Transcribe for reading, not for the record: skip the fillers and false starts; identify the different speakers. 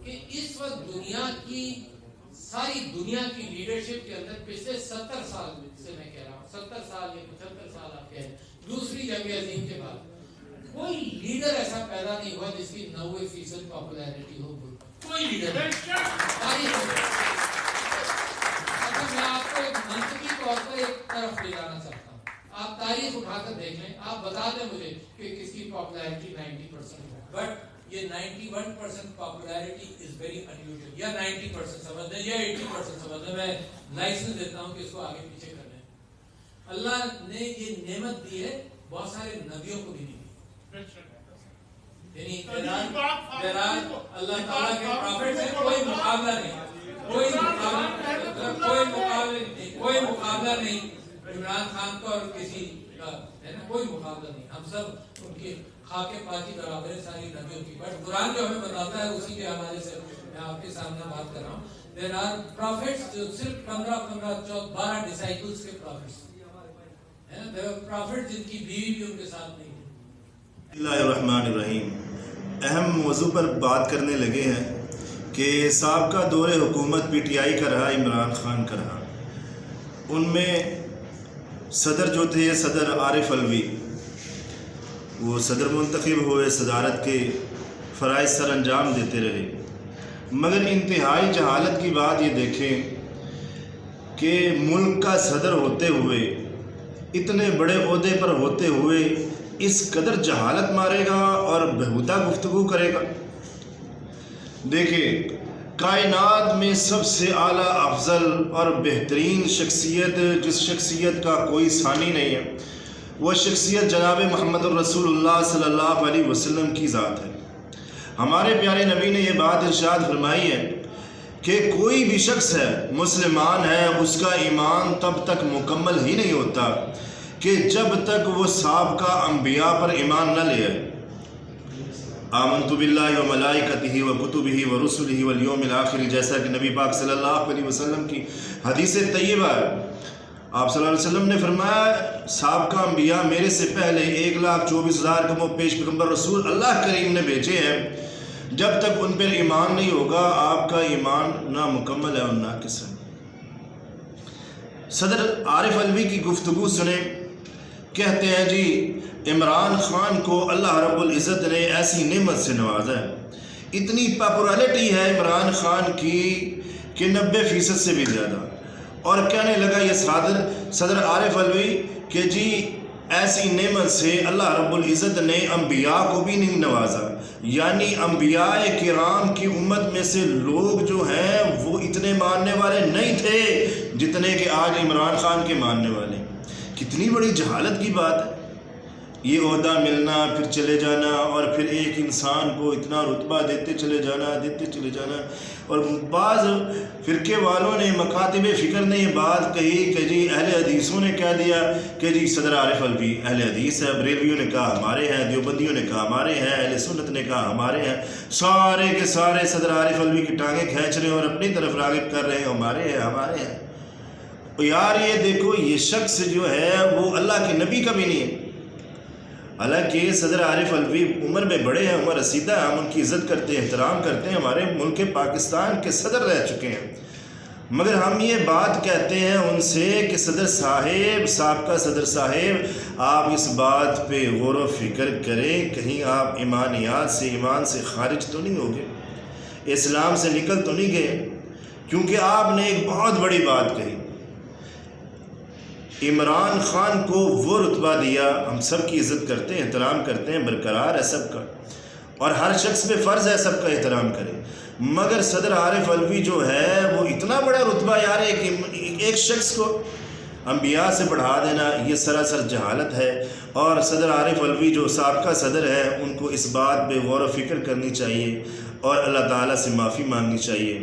Speaker 1: کہ اس وقت دنیا کی ساری دنیا کی لیڈرشپ کے اندر پچھلے 70 سال سے میں کہہ رہا ہوں 70 سال یا 75 سال آپ کہیں دوسری جنگ عظیم کے بعد کوئی لیڈر ایسا پیدا نہیں ہوا جس کی 90% پاپولیرٹی ہو. کوئی لیڈر میں آپ کو ایک منطقی طور پر ایک طرف لے جانا چاہتا ہوں. آپ تاریخ اٹھا کر دیکھ لیں, آپ بتا دیں مجھے کہ کس کی پاپولیرٹی 90% ہے. بٹ یہ 91% پاپولیرٹی از ویری انیوژل. یا 90% سمجھ لیں یا 80% سمجھ لیں, میں لائسنس دیتا ہوں کہ اس کو آگے پیچھے کر لیں. اللہ نے یہ نعمت دی ہے, بہت سارے نبیوں کو بھی نہیں دی. یعنی اللہ تعالیٰ کے پروفٹ سے کوئی مقابلہ نہیں, کوئی مقابلہ نہیں. عمران خان کا اور کسی کا ہے نا, کوئی مقابلہ نہیں. ہم سب ان کی خاک پاکی برابر ہے ساری نبیوں کی. بٹ قرآن جو ہمیں بتاتا ہے اسی کے حوالے سے میں آپ کے سامنے بات کر رہا ہوں. دیر آر پروفٹس جو صرف 12 ڈسائپلس کے پروفٹس ہیں نا, پروفٹ جن کی بیوی بھی ان کے ساتھ نہیں ہے.
Speaker 2: بسم اللہ الرحمن الرحیم. اہم موضوع پر بات کرنے لگے ہیں کہ سابقہ دور حکومت پی ٹی آئی کا رہا, عمران خان کا رہا. ان میں صدر جو تھے صدر عارف علوی, وہ صدر منتخب ہوئے, صدارت کے فرائض سر انجام دیتے رہے. مگر انتہائی جہالت کی بات یہ دیکھیں کہ ملک کا صدر ہوتے ہوئے, اتنے بڑے عہدے پر ہوتے ہوئے اس قدر جہالت مارے گا اور بہودہ گفتگو کرے گا. دیکھیں, کائنات میں سب سے اعلیٰ افضل اور بہترین شخصیت, جس شخصیت کا کوئی ثانی نہیں ہے, وہ شخصیت جناب محمد الرسول اللہ صلی اللہ علیہ وسلم کی ذات ہے. ہمارے پیارے نبی نے یہ بات ارشاد فرمائی ہے کہ کوئی بھی شخص ہے, مسلمان ہے, اس کا ایمان تب تک مکمل ہی نہیں ہوتا کہ جب تک وہ سابقہ انبیاء پر ایمان نہ لے آئے. آمنت باللہ و ملائکتہ و کتبہ و رسلہ والیوم الآخر, جیسا کہ نبی پاک صلی اللہ علیہ وسلم کی حدیث طیبہ ہے. آپ صلی اللہ علیہ وسلم نے فرمایا سابقہ انبیاء میرے سے پہلے 1,24,000 کا وہ پیش پیغمبر رسول اللہ کریم نے بھیجے ہیں, جب تک ان پر ایمان نہیں ہوگا آپ کا ایمان نہ مکمل ہے اور ناقص ہے. صدر عارف علوی کی گفتگو سنیں. کہتے ہیں جی عمران خان کو اللہ رب العزت نے ایسی نعمت سے نوازا ہے, اتنی پاپولیرٹی ہے عمران خان کی کہ 90% سے بھی زیادہ. اور کہنے لگا یہ صدر عارف علوی کہ جی ایسی نعمت سے اللہ رب العزت نے انبیاء کو بھی نہیں نوازا. یعنی انبیاء کرام کی امت میں سے لوگ جو ہیں وہ اتنے ماننے والے نہیں تھے جتنے کہ آج عمران خان کے ماننے والے. کتنی بڑی جہالت کی بات ہے یہ عہدہ ملنا, پھر چلے جانا, اور پھر ایک انسان کو اتنا رتبہ دیتے چلے جانا. اور بعض فرقے والوں نے, مکاتب فکر نے یہ بات کہی کہ جی اہل حدیثوں نے کہہ دیا کہ جی صدر عارف علوی اہل حدیث ہے, بریلویوں نے کہا ہمارے ہیں, دیوبندیوں نے کہا ہمارے ہیں, اہل سنت نے کہا ہمارے ہیں. سارے کے سارے صدر عارف علوی کی ٹانگیں کھینچ رہے ہیں اور اپنی طرف راغب کر رہے ہیں ہمارے ہیں. یار یہ دیکھو, یہ شخص جو ہے وہ اللہ کے نبی کا بھی نہیں ہے. حالانکہ صدر عارف علوی عمر میں بڑے ہیں, عمر رسیدہ, ہم ان کی عزت کرتے ہیں, احترام کرتے ہیں, ہمارے ملک پاکستان کے صدر رہ چکے ہیں. مگر ہم یہ بات کہتے ہیں ان سے کہ صدر صاحب, سابقہ صدر صاحب, آپ اس بات پہ غور و فکر کریں, کہیں آپ ایمانیات سے, ایمان سے خارج تو نہیں ہو گئے, اسلام سے نکل تو نہیں گئے. کیونکہ آپ نے ایک بہت بڑی بات کہی, عمران خان کو وہ رتبہ دیا, ہم سب کی عزت کرتے ہیں, احترام کرتے ہیں, برقرار ہے سب کا, اور ہر شخص پہ فرض ہے سب کا احترام کرے. مگر صدر عارف علوی جو ہے وہ اتنا بڑا رتبہ, یار ایک شخص کو انبیاء سے بڑھا دینا, یہ سراسر جہالت ہے. اور صدر عارف علوی جو سابقہ صدر ہے ان کو اس بات پہ غور و فکر کرنی چاہیے اور اللہ تعالیٰ سے معافی مانگنی چاہیے.